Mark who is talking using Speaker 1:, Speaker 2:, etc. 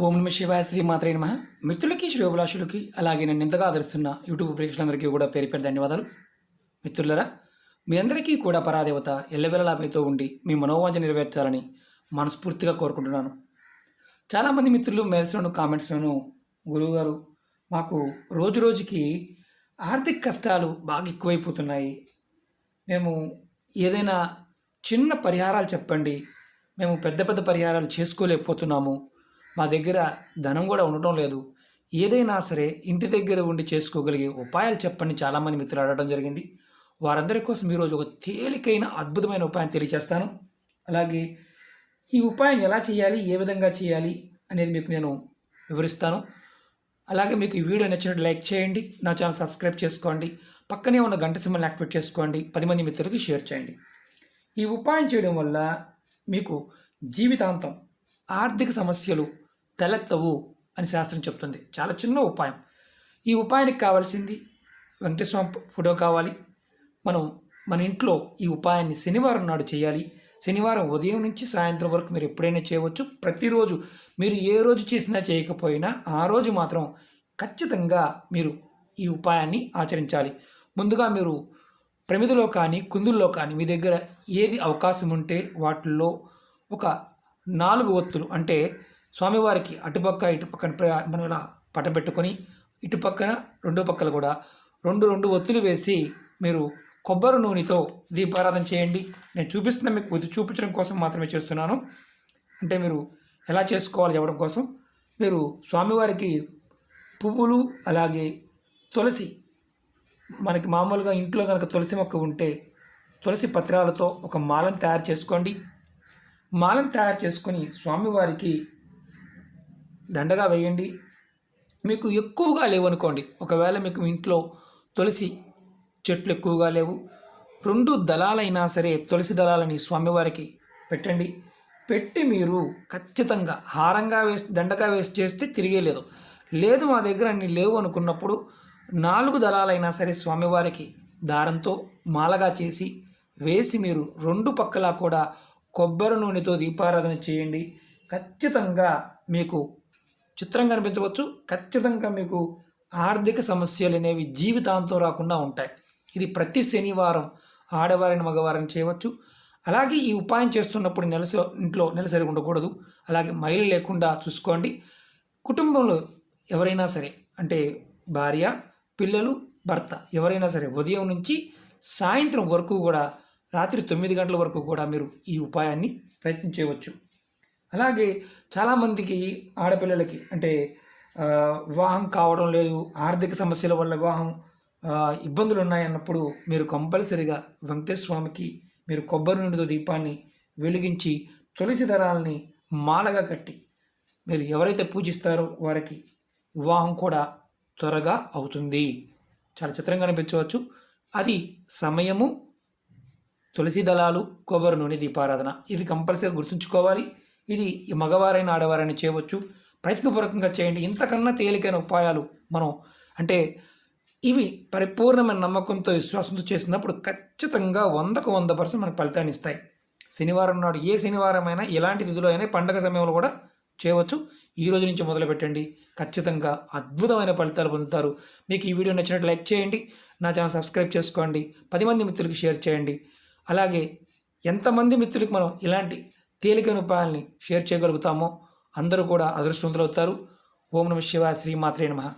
Speaker 1: ఓం నమ శివాయ శ్రీమాత్రే నమః. మిత్రులకి శ్రేయోభిలాషులకి అలాగే నన్ను ఇంతగా ఆదరిస్తున్న యూట్యూబ్ ప్రేక్షకులందరికీ కూడా పేరు పేరు ధన్యవాదాలు. మిత్రులరా, మీ అందరికీ కూడా పరాదేవత ఎల్లవెల్లలా మీతో ఉండి మీ మనోవాంఛ నెరవేర్చాలని మనస్ఫూర్తిగా కోరుకుంటున్నాను. చాలామంది మిత్రులు మెయిల్స్లోను కామెంట్స్లోను గురువుగారు మాకు రోజు రోజుకి ఆర్థిక కష్టాలు బాగా ఎక్కువైపోతున్నాయి, మేము ఏదైనా చిన్న పరిహారాలు చెప్పండి, మేము పెద్ద పెద్ద పరిహారాలు చేసుకోలేకపోతున్నాము, మా దగ్గర ధనం కూడా ఉండటం లేదు, ఏదైనా సరే ఇంటి దగ్గర ఉండి చేసుకోగలిగే ఉపాయాలు చెప్పండి చాలామంది మిత్రులు అడగడం జరిగింది. వారందరి కోసం ఈరోజు ఒక తేలికైన అద్భుతమైన ఉపాయం తెలియజేస్తాను. అలాగే ఈ ఉపాయం ఎలా చేయాలి, ఏ విధంగా చేయాలి అనేది మీకు నేను వివరిస్తాను. అలాగే మీకు ఈ వీడియో నచ్చినట్టు లైక్ చేయండి, నా ఛానల్ సబ్స్క్రైబ్ చేసుకోండి, పక్కనే ఉన్న గంట సింబల్ని యాక్టివేట్ చేసుకోండి, 10 మంది మిత్రులకి షేర్ చేయండి. ఈ ఉపాయం చేయడం వల్ల మీకు జీవితాంతం ఆర్థిక సమస్యలు తలెత్తవు అని శాస్త్రం చెప్తుంది. చాలా చిన్న ఉపాయం. ఈ ఉపాయానికి కావాల్సింది వెంకటేశ్వర ఫోటో కావాలి. మన ఇంట్లో ఈ ఉపాయాన్ని శనివారం నాడు చేయాలి. శనివారం ఉదయం నుంచి సాయంత్రం వరకు మీరు ఎప్పుడైనా చేయవచ్చు. ప్రతిరోజు మీరు ఏ రోజు చేసినా చేయకపోయినా ఆ రోజు మాత్రం ఖచ్చితంగా మీరు ఈ ఉపాయాన్ని ఆచరించాలి. ముందుగా మీరు ప్రమిదలో కానీ కుందుల్లో కానీ మీ దగ్గర ఏది అవకాశం ఉంటే వాటిల్లో ఒక 4 ఒత్తులు, అంటే స్వామివారికి అటుపక్క ఇటుపక్కన మనం ఇలా పటం పెట్టుకొని ఇటుపక్కన రెండో పక్కల కూడా 2 ఒత్తులు వేసి మీరు కొబ్బరి నూనెతో దీపారాధన చేయండి. నేను చూపిస్తున్న మీకు చూపించడం కోసం మాత్రమే చేస్తున్నాను. అంటే మీరు ఎలా చేసుకోవాలి చెప్పడం కోసం. మీరు స్వామివారికి పువ్వులు అలాగే తులసి, మనకి మామూలుగా ఇంట్లో కనుక తులసి మొక్క ఉంటే తులసి పత్రాలతో ఒక మాలను తయారు చేసుకోండి. మాలను తయారు చేసుకొని స్వామివారికి దండగా వేయండి. మీకు ఎక్కువగా లేవనుకోండి, ఒకవేళ మీకు ఇంట్లో తులసి చెట్లు ఎక్కువగా లేవు, 2 దళాలైనా సరే తులసి దళాలని స్వామివారికి పెట్టండి. పెట్టి మీరు ఖచ్చితంగా హారంగా వేసి దండగా వేసి చేస్తే తిరిగేలేదు. లేదు మా దగ్గర అన్ని లేవు అనుకున్నప్పుడు 4 దళాలైనా సరే స్వామివారికి దారంతో మాలగా చేసి వేసి మీరు 2 పక్కలా కూడా కొబ్బరి నూనెతో దీపారాధన చేయండి. ఖచ్చితంగా మీకు చిత్రంగా అనిపించవచ్చు, ఖచ్చితంగా మీకు ఆర్థిక సమస్యలు అనేవి జీవితాంతం రాకుండా ఉంటాయి. ఇది ప్రతి శనివారం ఆడవారిని మగవారిని చేయవచ్చు. అలాగే ఈ ఉపాయం చేస్తున్నప్పుడు ఇంట్లో నెలసరి ఉండకూడదు. అలాగే మైలు లేకుండా చూసుకోండి. కుటుంబంలో ఎవరైనా సరే, అంటే భార్య, పిల్లలు, భర్త ఎవరైనా సరే ఉదయం నుంచి సాయంత్రం వరకు కూడా, రాత్రి 9 గంటల వరకు కూడా మీరు ఈ ఉపాయాన్ని ప్రయత్నించవచ్చు. అలాగే చాలామందికి ఆడపిల్లలకి అంటే వివాహం కావడం లేదు, ఆర్థిక సమస్యల వల్ల వివాహం ఇబ్బందులు ఉన్నాయన్నప్పుడు మీరు కంపల్సరిగా వెంకటేశ్వర స్వామికి మీరు కొబ్బరి నూనెతో దీపాన్ని వెలిగించి తులసి దళాలని మాలగా కట్టి మీరు ఎవరైతే పూజిస్తారో వారికి వివాహం కూడా త్వరగా అవుతుంది. చాలా చిత్రంగా అనిపించవచ్చు. అది సమయము, తులసి దళాలు, కొబ్బరి నూనె దీపారాధన, ఇది కంపల్సరీ గుర్తుంచుకోవాలి. ఇది మగవారైన ఆడవారైనా చేయవచ్చు. ప్రయత్నపూర్వకంగా చేయండి. ఇంతకన్నా తేలికైన ఉపాయాలు అంటే ఇవి పరిపూర్ణమైన నమ్మకంతో విశ్వాసంతో చేసినప్పుడు ఖచ్చితంగా 100కు 100% మనకు ఫలితాన్ని ఇస్తాయి. శనివారం నాడు, ఏ శనివారం అయినా, ఎలాంటి తిథిలో అయినా, పండగ సమయంలో కూడా చేయవచ్చు. ఈ రోజు నుంచి మొదలుపెట్టండి, ఖచ్చితంగా అద్భుతమైన ఫలితాలు పొందుతారు. మీకు ఈ వీడియో నచ్చినట్టు లైక్ చేయండి, నా ఛానల్ సబ్స్క్రైబ్ చేసుకోండి, 10 మంది మిత్రులకి షేర్ చేయండి. అలాగే ఎంతమంది మిత్రులకు మనం ఇలాంటి తేలికైన ఉపాయాల్ని షేర్ చేయగలుగుతామో అందరూ కూడా అదృష్టవంతులు అవుతారు. ఓం నమ శివాయ శ్రీమాత్రే నమః.